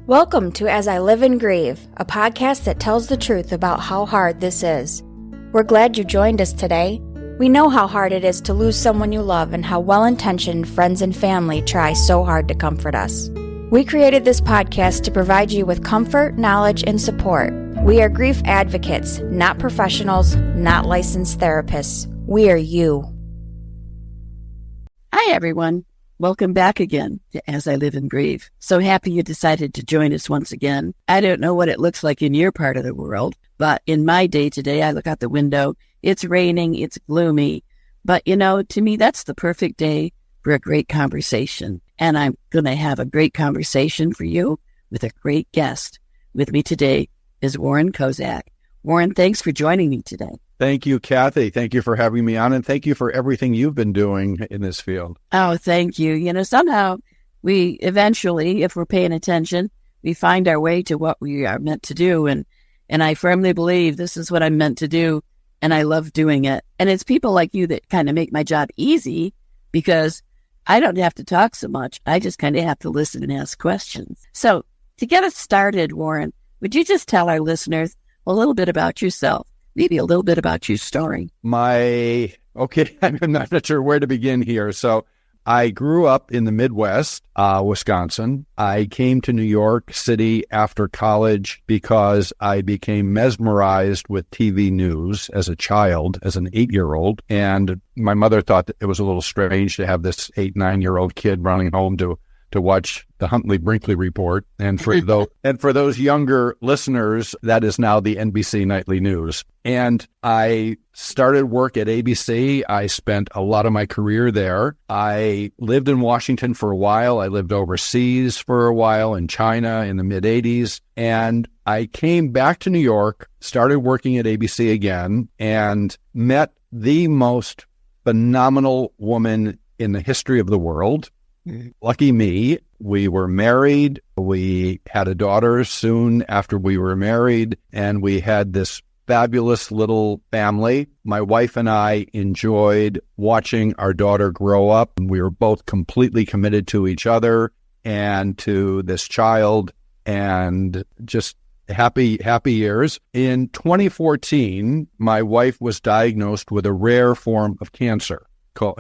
Welcome to As I Live and Grieve, a podcast that tells the truth about how hard this is. We're glad you joined us today. We know how hard it is to lose someone you love and how well-intentioned friends and family try so hard to comfort us. We created this podcast to provide you with comfort, knowledge, and support. We are grief advocates, not professionals, not licensed therapists. We are you. Hi, everyone. Welcome back again to As I Live and Grieve. So happy you decided to join us once again. I don't know what it looks like in your part of the world, but in my day today, I look out the window. It's raining, it's gloomy. But, to me, that's the perfect day for a great conversation. And I'm going to have a great conversation for you with a great guest. With me today is Warren Kozak. Warren, thanks for joining me today. Thank you, Kathy. Thank you for having me on, and thank you for everything you've been doing in this field. Oh, thank you. Somehow we eventually, if we're paying attention, we find our way to what we are meant to do. And I firmly believe this is what I'm meant to do, and I love doing it. And it's people like you that kind of make my job easy because I don't have to talk so much. I just kind of have to listen and ask questions. So to get us started, Warren, would you just tell our listeners a little bit about yourself? Maybe a little bit about your story. I'm not sure where to begin here. So I grew up in the Midwest, Wisconsin. I came to New York City after college because I became mesmerized with TV news as a child, as an 8-year-old. And my mother thought that it was a little strange to have this 9-year-old kid running home to watch the Huntley-Brinkley Report. And for those younger listeners, that is now the NBC Nightly News. And I started work at ABC. I spent a lot of my career there. I lived in Washington for a while. I lived overseas for a while in China in the mid-'80s. And I came back to New York, started working at ABC again, and met the most phenomenal woman in the history of the world. Lucky me, we were married. We had a daughter soon after we were married, and we had this fabulous little family. My wife and I enjoyed watching our daughter grow up. We were both completely committed to each other and to this child, and just happy years. In 2014, my wife was diagnosed with a rare form of cancer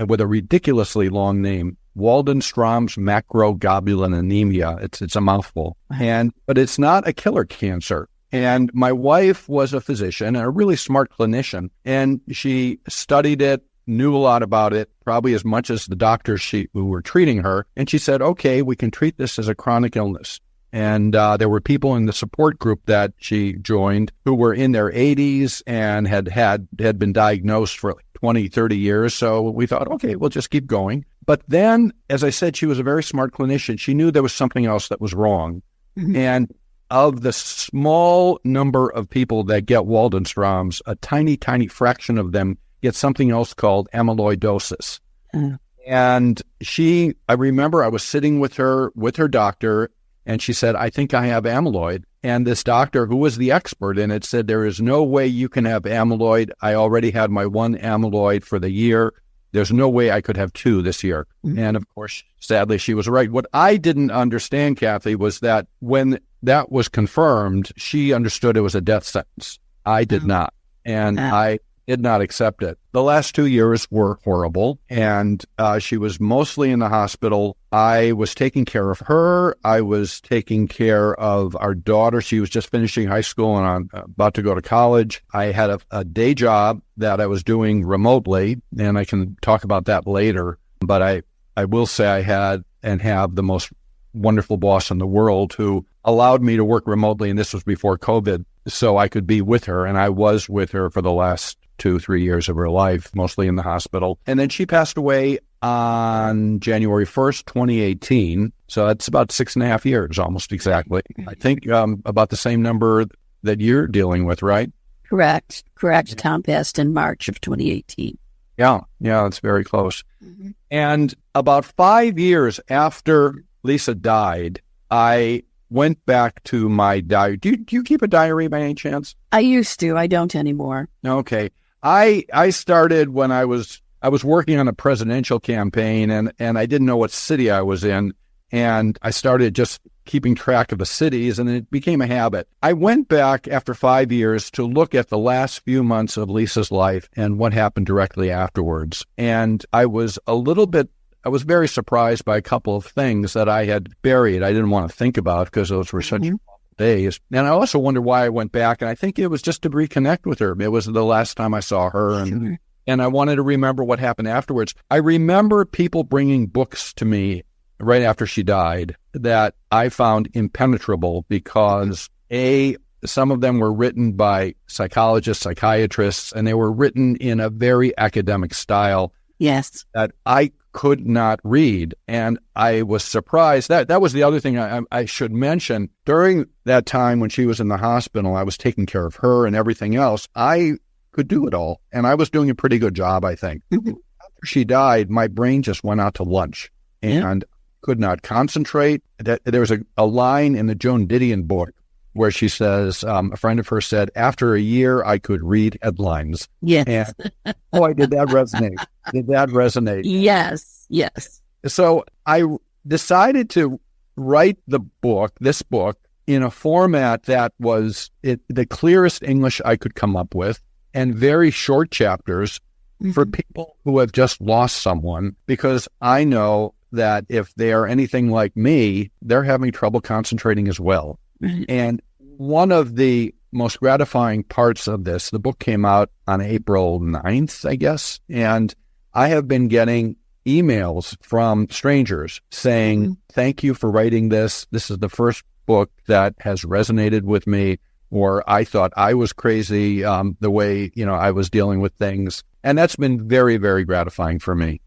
with a ridiculously long name, Waldenstrom's macroglobulinemia. It's a mouthful. But it's not a killer cancer. And my wife was a physician and a really smart clinician. And she studied it, knew a lot about it, probably as much as the doctors who were treating her. And she said, okay, we can treat this as a chronic illness. And there were people in the support group that she joined who were in their 80s and had been diagnosed for 20, 30 years. So we thought, okay, we'll just keep going. But then, as I said, she was a very smart clinician. She knew there was something else that was wrong. Mm-hmm. And of the small number of people that get Waldenstrom's, a tiny, tiny fraction of them get something else called amyloidosis. Mm. And I remember I was sitting with her doctor, and she said, I think I have amyloid. And this doctor, who was the expert in it, said, there is no way you can have amyloid. I already had my one amyloid for the year. There's no way I could have 2 this year. Mm-hmm. And of course, sadly, she was right. What I didn't understand, Kathy, was that when that was confirmed, she understood it was a death sentence. I did not. And I did not accept it. The last 2 years were horrible, and she was mostly in the hospital. I was taking care of her. I was taking care of our daughter. She was just finishing high school and I'm about to go to college. I had a day job that I was doing remotely, and I can talk about that later. But I will say I had and have the most wonderful boss in the world who allowed me to work remotely, and this was before COVID, so I could be with her, and I was with her for the last 2-3 years of her life, mostly in the hospital. And then she passed away on January 1st, 2018. So that's about 6.5 years, almost exactly. I think about the same number that you're dealing with, right? Correct. Tom passed in March of 2018. Yeah, it's very close. Mm-hmm. And about 5 years after Lisa died, I went back to my diary. Do you keep a diary by any chance? I used to. I don't anymore. Okay. I started when I was working on a presidential campaign, and I didn't know what city I was in. And I started just keeping track of the cities, and it became a habit. I went back after 5 years to look at the last few months of Lisa's life and what happened directly afterwards. And I was very surprised by a couple of things that I had buried. I didn't want to think about because those were such days. And I also wondered why I went back. And I think it was just to reconnect with her. It was the last time I saw her. And I wanted to remember what happened afterwards. I remember people bringing books to me right after she died that I found impenetrable because some of them were written by psychologists, psychiatrists, and they were written in a very academic style. Yes. That I could not read. And I was surprised. That was the other thing I should mention. During that time when she was in the hospital, I was taking care of her and everything else. I could do it all. And I was doing a pretty good job, I think. After she died, my brain just went out to lunch and could not concentrate. There was a line in the Joan Didion book where she says, a friend of hers said, after a year, I could read headlines. Yes. And, boy, did that resonate. Did that resonate? Yes. Yes. So I decided to write this book, in a format that was the clearest English I could come up with, and very short chapters for people who have just lost someone, because I know that if they are anything like me, they're having trouble concentrating as well. And one of the most gratifying parts of this, the book came out on April 9th, I guess, and I have been getting emails from strangers saying, thank you for writing this. This is the first book that has resonated with me, or I thought I was crazy the way, I was dealing with things. And that's been very, very gratifying for me.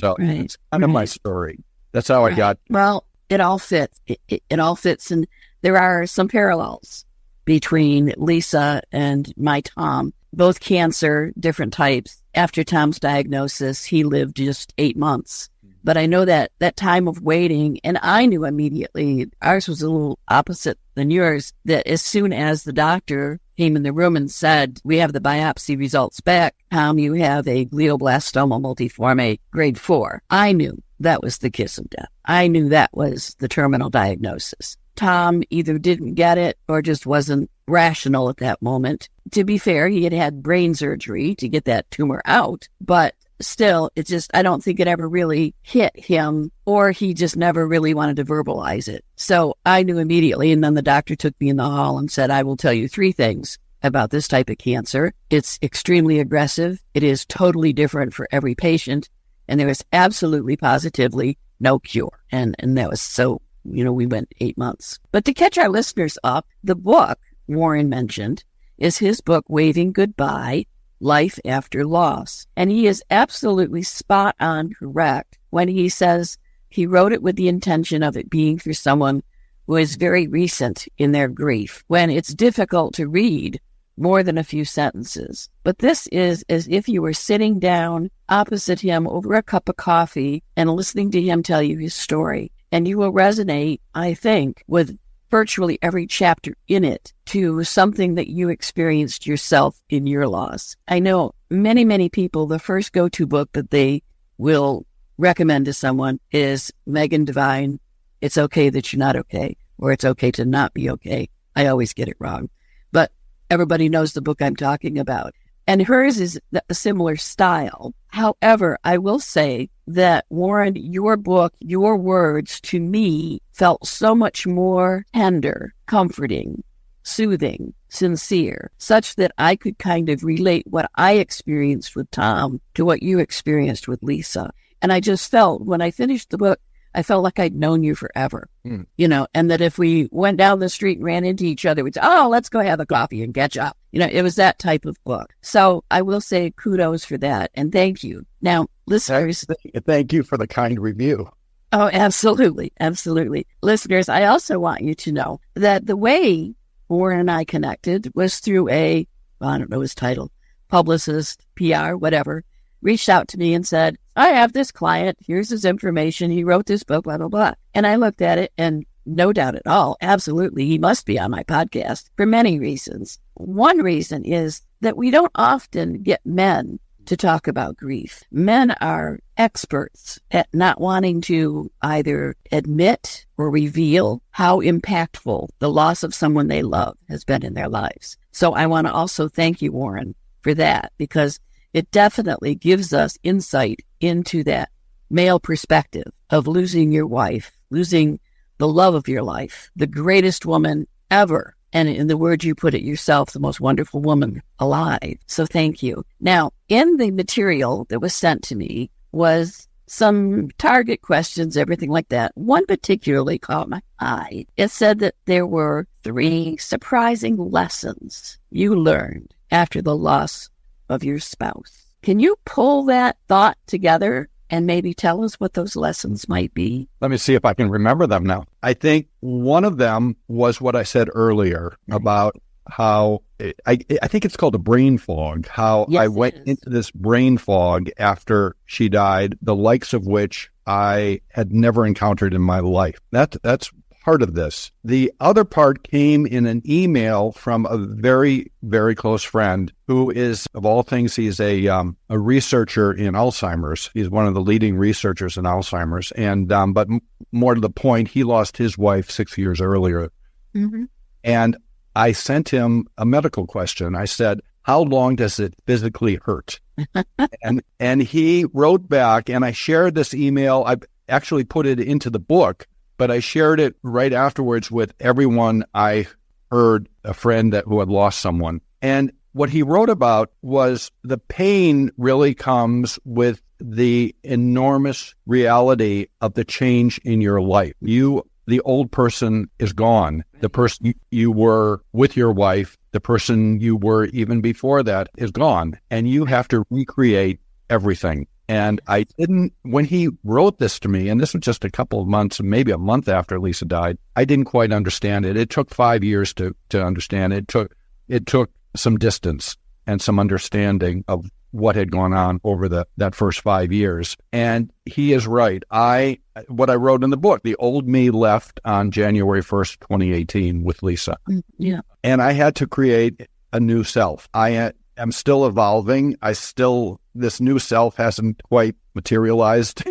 So it's kind of my story. That's how I got. Well, it all fits. It all fits. And there are some parallels between Lisa and my Tom, both cancer, different types. After Tom's diagnosis, he lived just 8 months. But I know that time of waiting, and I knew immediately, ours was a little opposite than yours, that as soon as the doctor came in the room and said, we have the biopsy results back, Tom, you have a glioblastoma multiforme grade 4. I knew that was the kiss of death. I knew that was the terminal diagnosis. Tom either didn't get it or just wasn't rational at that moment. To be fair, he had had brain surgery to get that tumor out, but still, I don't think it ever really hit him, or he just never really wanted to verbalize it. So I knew immediately, and then the doctor took me in the hall and said, I will tell you 3 things about this type of cancer. It's extremely aggressive. It is totally different for every patient, and there is absolutely positively no cure. And that was so, we went 8 months. But to catch our listeners up, the book Warren mentioned is his book, Waving Goodbye, Life After Loss. And he is absolutely spot on correct when he says he wrote it with the intention of it being for someone who is very recent in their grief, when it's difficult to read more than a few sentences. But this is as if you were sitting down opposite him over a cup of coffee and listening to him tell you his story. And you will resonate, I think, with virtually every chapter in it to something that you experienced yourself in your loss. I know many, many people, the first go-to book that they will recommend to someone is Megan Devine, It's Okay That You're Not Okay, or It's Okay to Not Be Okay. I always get it wrong, but everybody knows the book I'm talking about. And hers is a similar style. However, I will say that, Warren, your book, your words to me felt so much more tender, comforting, soothing, sincere, such that I could kind of relate what I experienced with Tom to what you experienced with Lisa. And I just felt, when I finished the book, I felt like I'd known you forever, and that if we went down the street and ran into each other, we'd say, oh, let's go have a coffee and catch up. It was that type of book. So I will say kudos for that. And thank you. Now, listeners. Thank you for the kind review. Oh, absolutely. Absolutely. Listeners, I also want you to know that the way Warren and I connected was through I don't know his title, publicist, PR, whatever, reached out to me and said, I have this client. Here's his information. He wrote this book, blah, blah, blah. And I looked at it, and no doubt at all, absolutely, he must be on my podcast for many reasons. One reason is that we don't often get men to talk about grief. Men are experts at not wanting to either admit or reveal how impactful the loss of someone they love has been in their lives. So I want to also thank you, Warren, for that, because it definitely gives us insight into that male perspective of losing your wife, losing the love of your life, the greatest woman ever. And in the words you put it yourself, the most wonderful woman alive. So thank you. Now, in the material that was sent to me was some target questions, everything like that. One particularly caught my eye. It said that there were 3 surprising lessons you learned after the loss of your spouse. Can you pull that thought together and maybe tell us what those lessons might be? Let me see if I can remember them now. I think one of them was what I said earlier about how I think it's called a brain fog, how Yes, I went into this brain fog after she died, the likes of which I had never encountered in my life. That's part of this. The other part came in an email from a very, very close friend who is, of all things, he's a researcher in Alzheimer's. He's one of the leading researchers in Alzheimer's. And but more to the point, he lost his wife 6 years earlier. Mm-hmm. And I sent him a medical question. I said, "How long does it physically hurt?" and he wrote back, and I shared this email. I actually put it into the book, but I shared it right afterwards with everyone I heard, a friend who had lost someone. And what he wrote about was the pain really comes with the enormous reality of the change in your life. The old person is gone. The person you were with your wife, the person you were even before that is gone. And you have to recreate everything. And I didn't, when he wrote this to me, and this was just a couple of months, maybe a month after Lisa died, I didn't quite understand it. It took 5 years to understand it. It took some distance and some understanding of what had gone on over that first 5 years. And he is right. What I wrote in the book, the old me left on January 1st, 2018 with Lisa. Yeah. And I had to create a new self. I am still evolving. This new self hasn't quite materialized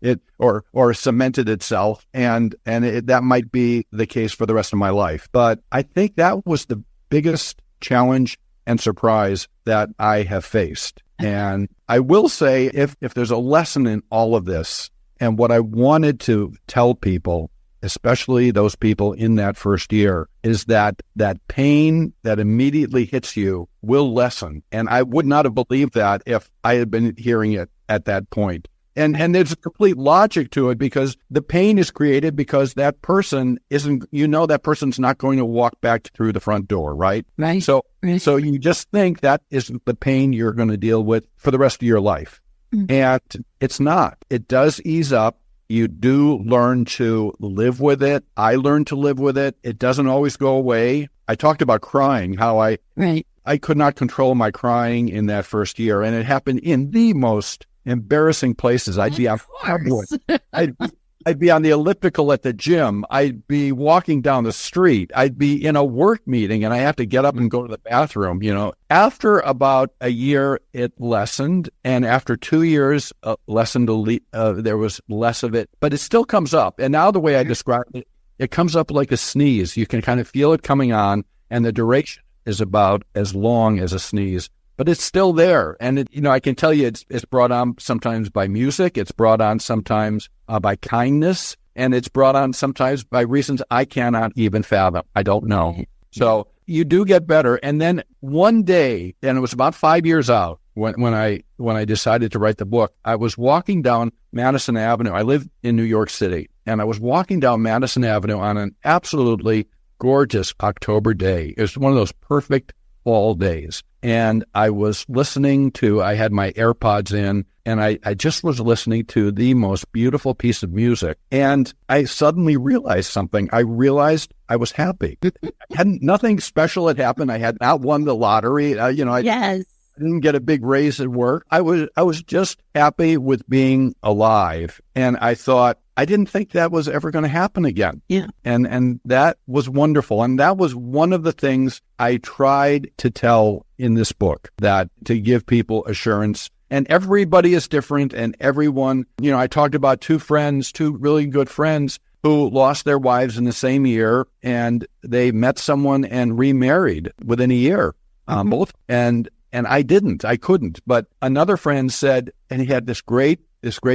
it or cemented itself. And that might be the case for the rest of my life. But I think that was the biggest challenge and surprise that I have faced. And I will say, if there's a lesson in all of this, and what I wanted to tell people, especially those people in that first year, is that pain that immediately hits you will lessen. And I would not have believed that if I had been hearing it at that point. And there's a complete logic to it, because the pain is created because that person that person's not going to walk back through the front door, right? Right. So you just think that is the pain you're going to deal with for the rest of your life. Mm-hmm. And it's not. It does ease up. You do learn to live with it. I learned to live with it. It doesn't always go away. I talked about crying, how I could not control my crying in that first year. And it happened in the most embarrassing places. I'd be on I'd be on the elliptical at the gym. I'd be walking down the street. I'd be in a work meeting and I have to get up and go to the bathroom. After about a year, it lessened. And after 2 years, lessened. There was less of it, but it still comes up. And now the way I describe it, it comes up like a sneeze. You can kind of feel it coming on, and the duration is about as long as a sneeze. But it's still there. And, I can tell you it's brought on sometimes by music. It's brought on sometimes by kindness. And it's brought on sometimes by reasons I cannot even fathom. I don't know. So you do get better. And then one day, and it was about 5 years out when I decided to write the book, I was walking down Madison Avenue. I live in New York City. And I was walking down Madison Avenue on an absolutely gorgeous October day. It was one of those perfect fall days. And I was I had my AirPods in, and I just was listening to the most beautiful piece of music. And I suddenly realized something. I realized I was happy. Nothing special had happened. I had not won the lottery. Yes. I didn't get a big raise at work. I was just happy with being alive. And I thought, I didn't think that was ever going to happen again. Yeah. And that was wonderful. And that was one of the things I tried to tell in this book, that to give people assurance. And everybody is different, and everyone, I talked about two really good friends who lost their wives in the same year, and they met someone and remarried within a year, both. And I didn't. I couldn't. But another friend said, and he had this great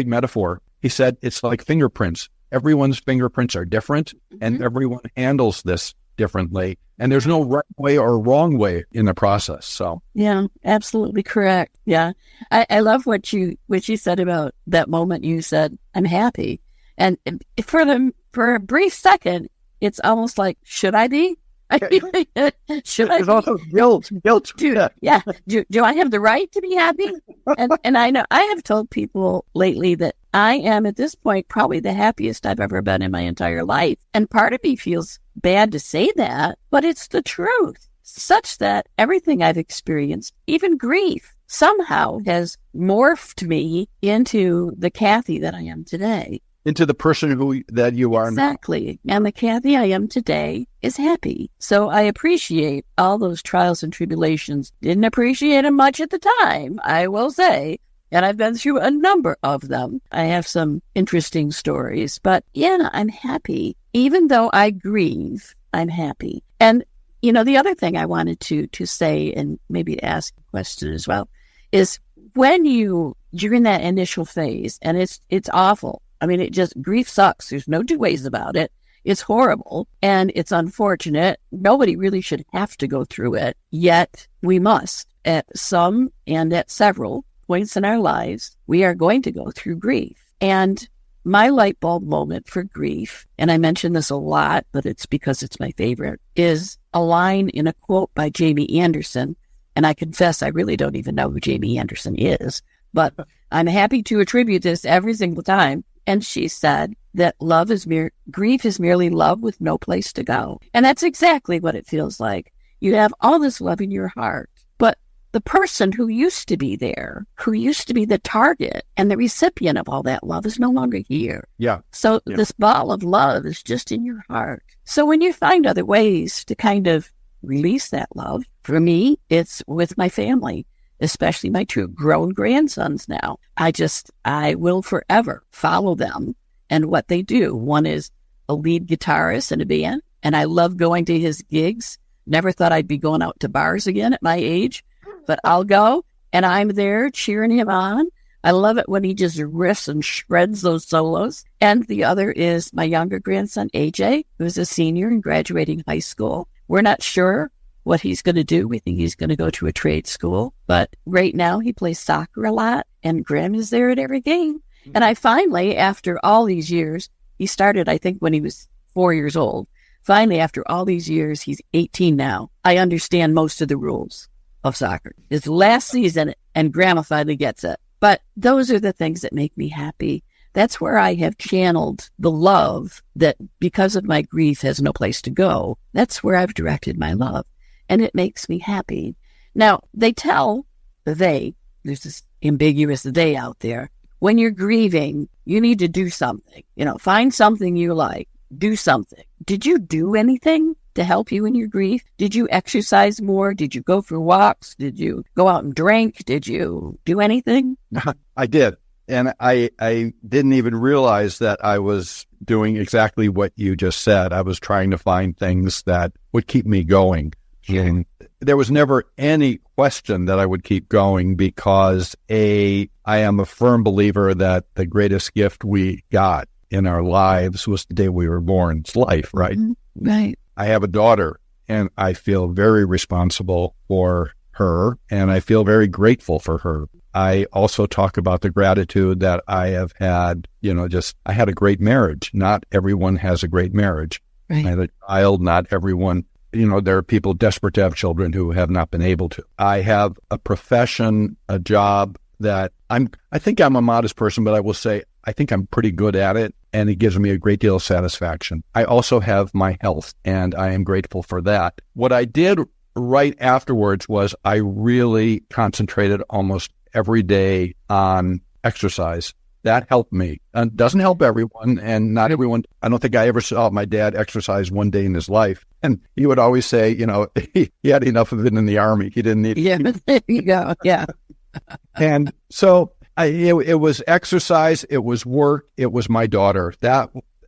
metaphor. He said, it's like fingerprints. Everyone's fingerprints are different, and everyone handles this differently. And there's no right way or wrong way in the process. So yeah, absolutely correct. Yeah, I love what you said about that moment. You said, "I'm happy," and for a brief second, it's almost like, should I be? Should I? There's also guilt. Do I have the right to be happy? And I know I have told people lately that I am at this point probably the happiest I've ever been in my entire life. And part of me feels bad to say that, but it's the truth, such that everything I've experienced, even grief, somehow has morphed me into the Kathy that I am today. Into the person that you are now. Exactly. And the Kathy I am today is happy. So I appreciate all those trials and tribulations. Didn't appreciate them much at the time, I will say. And I've been through a number of them. I have some interesting stories. But yeah, I'm happy. Even though I grieve, I'm happy. And, the other thing I wanted to say, and maybe to ask a question as well, is when you're in that initial phase, and it's awful. I mean, grief sucks. There's no two ways about it. It's horrible and it's unfortunate. Nobody really should have to go through it, yet we must. At some and at several points in our lives, we are going to go through grief. And my light bulb moment for grief, and I mention this a lot, but it's because it's my favorite, is a line in a quote by Jamie Anderson. And I confess, I really don't even know who Jamie Anderson is, but I'm happy to attribute this every single time. And she said that grief is merely love with no place to go. And that's exactly what it feels like. You have all this love in your heart, but the person who used to be there, who used to be the target and the recipient of all that love is no longer here. Yeah. So this ball of love is just in your heart. So when you find other ways to kind of release that love, for me, it's with my family, especially my two grown grandsons now. I will forever follow them and what they do. One is a lead guitarist in a band, and I love going to his gigs. Never thought I'd be going out to bars again at my age, but I'll go, and I'm there cheering him on. I love it when he just riffs and shreds those solos. And the other is my younger grandson, AJ, who's a senior and graduating high school. We're not sure what he's going to do. We think he's going to go to a trade school. But right now he plays soccer a lot, and Graham is there at every game. And I finally, after all these years, he started, I think, when he was 4 years old. Finally, after all these years, he's 18 now. I understand most of the rules of soccer. His last season, and Grandma finally gets it. But those are the things that make me happy. That's where I have channeled the love that, because of my grief, has no place to go. That's where I've directed my love. And it makes me happy. Now, there's this ambiguous they out there. When you're grieving, you need to do something. Find something you like. Do something. Did you do anything to help you in your grief? Did you exercise more? Did you go for walks? Did you go out and drink? Did you do anything? I did. And I didn't even realize that I was doing exactly what you just said. I was trying to find things that would keep me going. And there was never any question that I would keep going because I am a firm believer that the greatest gift we got in our lives was the day we were born. It's life, right? Mm-hmm. Right. I have a daughter, and I feel very responsible for her, and I feel very grateful for her. I also talk about the gratitude that I have had, I had a great marriage. Not everyone has a great marriage. Right. I had a child, not everyone. There are people desperate to have children who have not been able to. I have a profession, a job that I think I'm a modest person, but I will say I think I'm pretty good at it, and it gives me a great deal of satisfaction. I also have my health, and I am grateful for that. What I did right afterwards was I really concentrated almost every day on exercise. That helped me. Doesn't help everyone, and not everyone. I don't think I ever saw my dad exercise one day in his life. And he would always say, he had enough of it in the Army. He didn't need it. Yeah, there you go. Yeah. And so it was exercise, it was work, it was my daughter.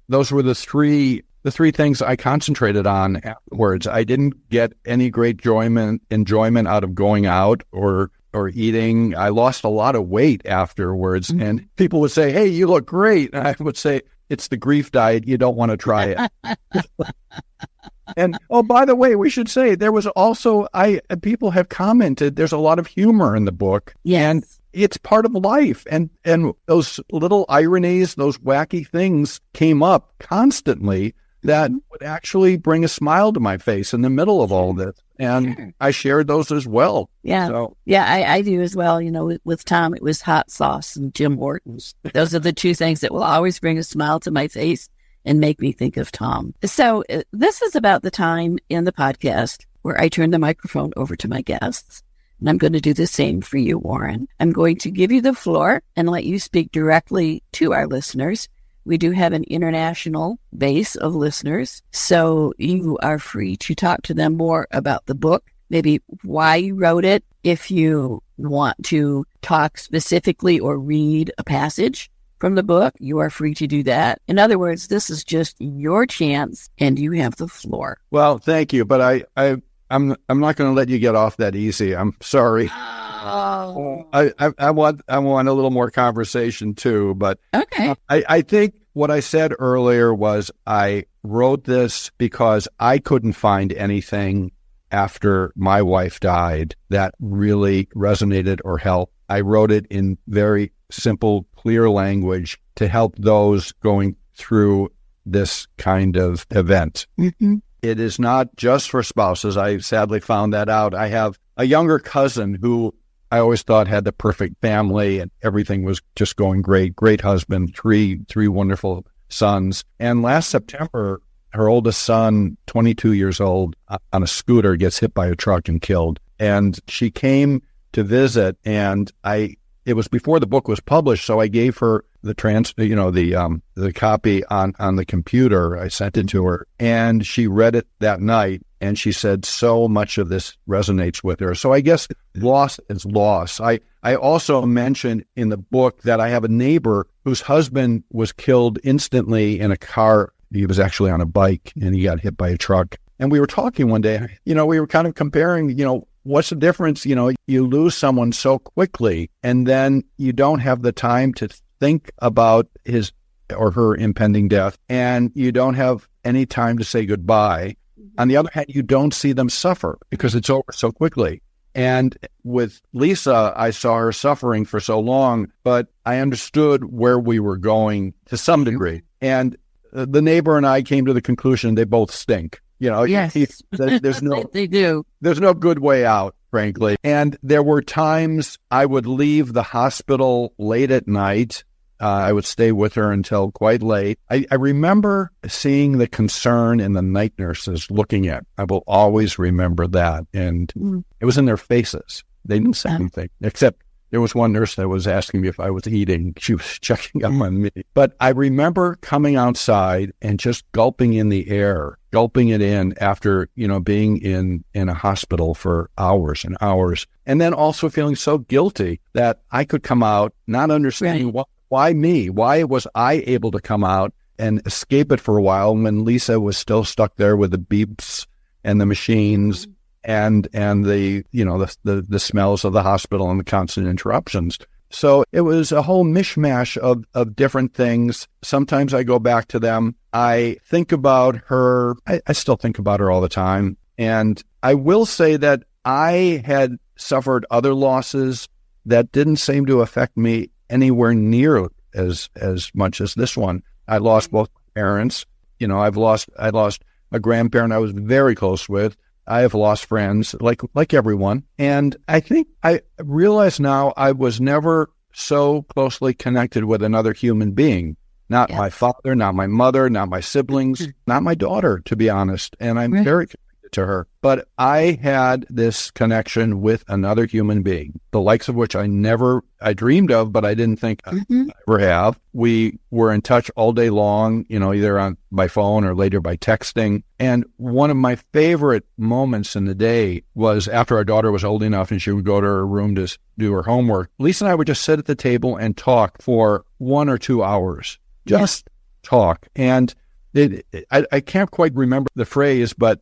Those were the three things I concentrated on afterwards. I didn't get any great enjoyment out of going out or eating. I lost a lot of weight afterwards, and people would say, "Hey, you look great." And I would say, "It's the grief diet. You don't want to try it." And by the way, we should say there was also people have commented there's a lot of humor in the book. Yes. And it's part of life. And those little ironies, those wacky things came up constantly that would actually bring a smile to my face in the middle of all this. And I shared those as well. Yeah. So. Yeah, I do as well. With Tom, it was hot sauce and Jim Hortons. Those are the two things that will always bring a smile to my face and make me think of Tom. So this is about the time in the podcast where I turn the microphone over to my guests. And I'm going to do the same for you, Warren. I'm going to give you the floor and let you speak directly to our listeners. We do have an international base of listeners, so you are free to talk to them more about the book, maybe why you wrote it, if you want to talk specifically or read a passage from the book, you are free to do that. In other words, this is just your chance, and you have the floor. Well, thank you, but I'm not going to let you get off that easy. I'm sorry. Oh. I want a little more conversation too, but Okay. I think what I said earlier was I wrote this because I couldn't find anything after my wife died that really resonated or helped. I wrote it in very simple, clear language to help those going through this kind of event. Mm-hmm. It is not just for spouses. I sadly found that out. I have a younger cousin who I always thought had the perfect family and everything was just going great. Great husband, three wonderful sons. And last September, her oldest son, 22 years old, on a scooter, gets hit by a truck and killed. And she came to visit, and it was before the book was published, so I gave her the copy on the computer. I sent it to her, and she read it that night, and she said so much of this resonates with her. So I guess loss is loss. I also mentioned in the book that I have a neighbor whose husband was killed instantly in a car. He was actually on a bike, and he got hit by a truck. And we were talking one day, we were kind of comparing, what's the difference? You lose someone so quickly, and then you don't have the time to think about his or her impending death, and you don't have any time to say goodbye. On the other hand, you don't see them suffer because it's over so quickly. And with Lisa, I saw her suffering for so long, but I understood where we were going to some degree. And the neighbor and I came to the conclusion they both stink. Yes. There's no They do. There's no good way out, frankly. And there were times I would leave the hospital late at night. I would stay with her until quite late. I remember seeing the concern in the night nurses looking at. I will always remember that. And it was in their faces. They didn't say anything, except there was one nurse that was asking me if I was eating. She was checking up on me. But I remember coming outside and just gulping in the air, gulping it in after, being in a hospital for hours and hours. And then also feeling so guilty that I could come out not understanding why me? Why was I able to come out and escape it for a while when Lisa was still stuck there with the beeps and the machines and the the smells of the hospital and the constant interruptions. So it was a whole mishmash of different things. Sometimes I go back to them. I think about her. I still think about her all the time. And I will say that I had suffered other losses that didn't seem to affect me anywhere near as much as this one. I lost both parents. I lost a grandparent I was very close with. I have lost friends like everyone. And I think I realize now I was never so closely connected with another human being. Not my father, not my mother, not my siblings, not my daughter, to be honest. And I'm very connected to her. But I had this connection with another human being, the likes of which I dreamed of, but I didn't think I'd ever have. We were in touch all day long, either by phone or later by texting. And one of my favorite moments in the day was after our daughter was old enough and she would go to her room to do her homework. Lisa and I would just sit at the table and talk for 1 or 2 hours, just talk. And I can't quite remember the phrase, but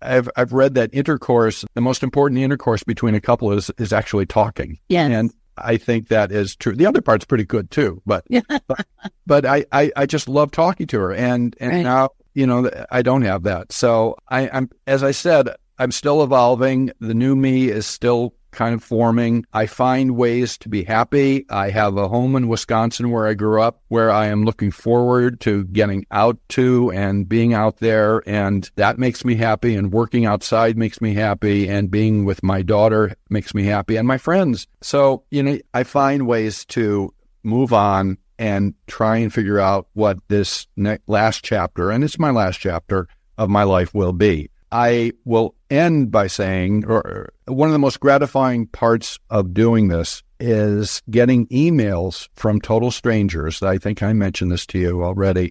I've read that intercourse, the most important intercourse between a couple is actually talking. Yes. And I think that is true. The other part's pretty good too, but I just love talking to her, and right. Now I don't have that. So I'm, as I said, I'm still evolving. The new me is still kind of forming. I find ways to be happy. I have a home in Wisconsin where I grew up, where I am looking forward to getting out to and being out there. And that makes me happy. And working outside makes me happy. And being with my daughter makes me happy, and my friends. So, I find ways to move on and try and figure out what this last chapter, and it's my last chapter of my life, will be. I will end by saying, or one of the most gratifying parts of doing this is getting emails from total strangers. I think I mentioned this to you already,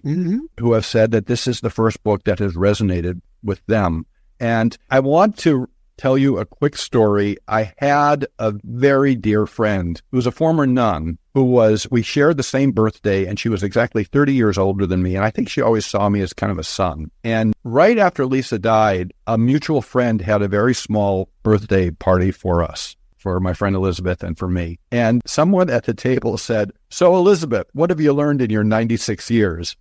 who have said that this is the first book that has resonated with them. And I want to tell you a quick story. I had a very dear friend who was a former nun we shared the same birthday, and she was exactly 30 years older than me. And I think she always saw me as kind of a son. And right after Lisa died, a mutual friend had a very small birthday party for us, for my friend Elizabeth and for me. And someone at the table said, "So Elizabeth, what have you learned in your 96 years?"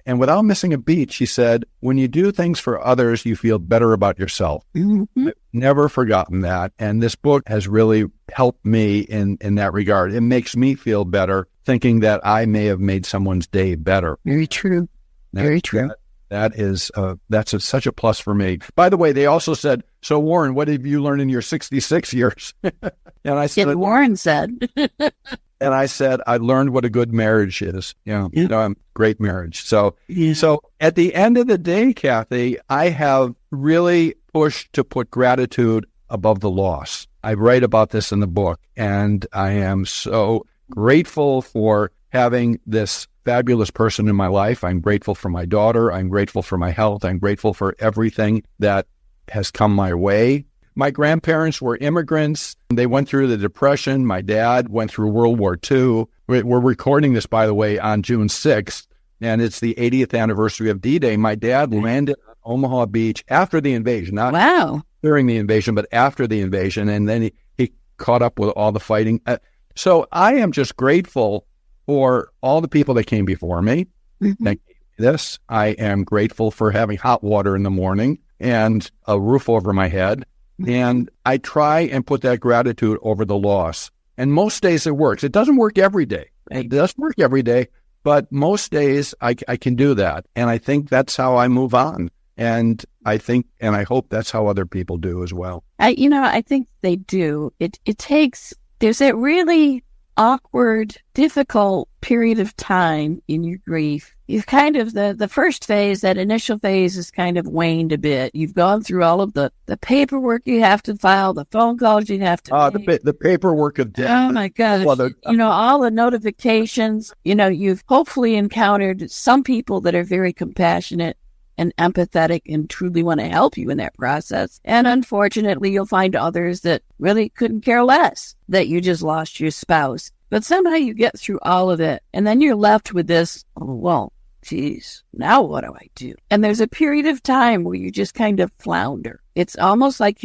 And without missing a beat, she said, "When you do things for others, you feel better about yourself." I've never forgotten that. And this book has really helped me in that regard. It makes me feel better thinking that I may have made someone's day better. Very true. Very true. That's such a plus for me. By the way, they also said, "So Warren, what have you learned in your 66 years?" And I said, Warren said. And I said, "I learned what a good marriage is." Great marriage. So at the end of the day, Kathy, I have really pushed to put gratitude above the loss. I write about this in the book, and I am so grateful for having this fabulous person in my life. I'm grateful for my daughter. I'm grateful for my health. I'm grateful for everything that has come my way. My grandparents were immigrants. They went through the Depression. My dad went through World War II. We're recording this, by the way, on June 6th, and it's the 80th anniversary of D-Day. My dad landed on Omaha Beach after the invasion, not during the invasion, but after the invasion, and then he caught up with all the fighting. So I am just grateful for all the people that came before me. Thank you for this. I am grateful for having hot water in the morning and a roof over my head. And I try and put that gratitude over the loss. And most days it works. It doesn't work every day. It doesn't work every day, but most days I can do that. And I think that's how I move on. And I hope that's how other people do as well. I think they do. There's a really awkward, difficult period of time in your grief. You've kind of, the first phase, that initial phase has kind of waned a bit. You've gone through all of the paperwork you have to file, the phone calls you have to make. The paperwork of death. Oh my God. All the notifications. You've hopefully encountered some people that are very compassionate and empathetic and truly want to help you in that process. And unfortunately, you'll find others that really couldn't care less that you just lost your spouse. But somehow you get through all of it, and then you're left with this, geez, now what do I do? And there's a period of time where you just kind of flounder. It's almost like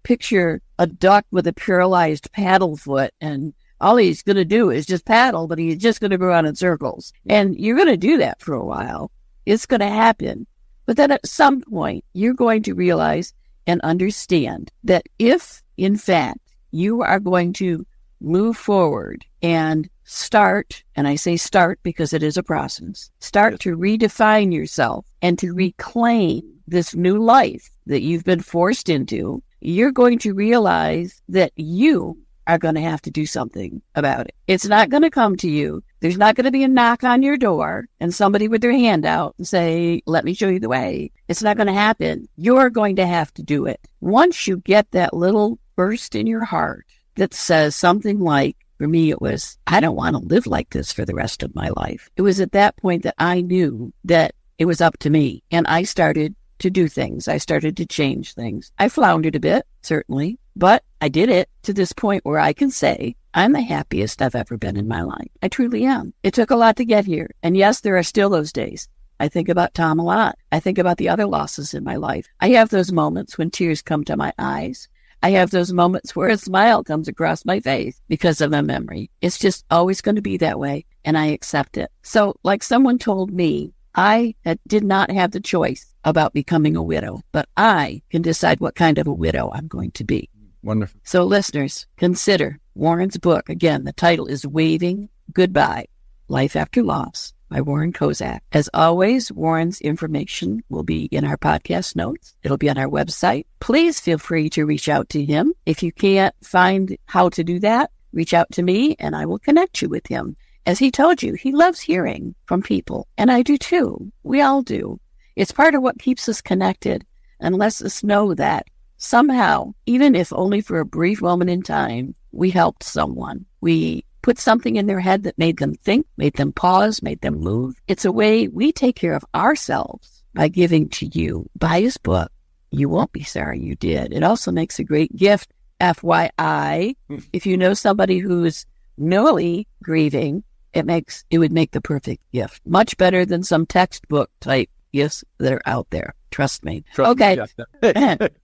picture a duck with a paralyzed paddle foot, and all he's going to do is just paddle, but he's just going to go around in circles. And you're going to do that for a while. It's going to happen. But then at some point, you're going to realize and understand that if, in fact, you are going to move forward and start, and I say start because it is a process, start to redefine yourself and to reclaim this new life that you've been forced into, you're going to realize that you are going to have to do something about it. It's not going to come to you. There's not going to be a knock on your door and somebody with their hand out and say, let me show you the way. It's not going to happen. You're going to have to do it. Once you get that little burst in your heart that says something like, for me, it was, I don't want to live like this for the rest of my life. It was at that point that I knew that it was up to me. And I started to do things. I started to change things. I floundered a bit, certainly, but I did it to this point where I can say, I'm the happiest I've ever been in my life. I truly am. It took a lot to get here. And yes, there are still those days. I think about Tom a lot. I think about the other losses in my life. I have those moments when tears come to my eyes. I have those moments where a smile comes across my face because of a memory. It's just always going to be that way, and I accept it. So, like someone told me, I did not have the choice about becoming a widow, but I can decide what kind of a widow I'm going to be. Wonderful. So, listeners, consider Warren's book. Again, the title is Waving Goodbye, Life After Loss by Warren Kozak. As always, Warren's information will be in our podcast notes. It'll be on our website. Please feel free to reach out to him. If you can't find how to do that, reach out to me and I will connect you with him. As he told you, he loves hearing from people, and I do too. We all do. It's part of what keeps us connected and lets us know that somehow, even if only for a brief moment in time, we helped someone. We put something in their head that made them think, made them pause, made them move. It's a way we take care of ourselves by giving to you. Buy his book. You won't be sorry you did. It also makes a great gift. FYI, if you know somebody who's newly grieving, it would make the perfect gift. Much better than some textbook type gifts that are out there. Trust me. Okay.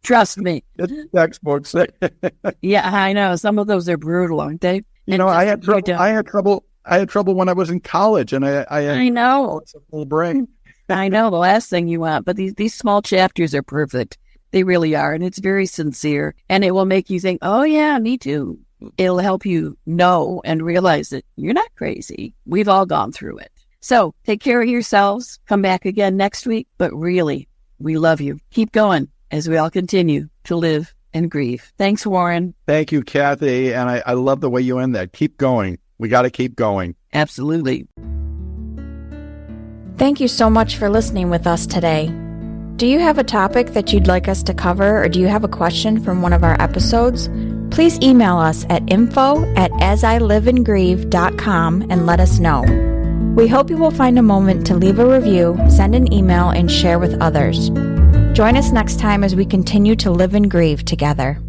Trust me. It's textbooks. Yeah, I know. Some of those are brutal, aren't they? You know, I had trouble when I was in college, and I know. It's a full brain. I know, the last thing you want, but these small chapters are perfect. They really are, and it's very sincere, and it will make you think, oh yeah, me too. It'll help you know and realize that you're not crazy. We've all gone through it. So take care of yourselves. Come back again next week, but really, we love you. Keep going as we all continue to live and grieve. Thanks, Warren. Thank you, Kathy. And I love the way you end that. Keep going. We got to keep going. Absolutely. Thank you so much for listening with us today. Do you have a topic that you'd like us to cover, or do you have a question from one of our episodes? Please email us at info@asiliveandgrieve.com and let us know. We hope you will find a moment to leave a review, send an email, and share with others. Join us next time as we continue to live and grieve together.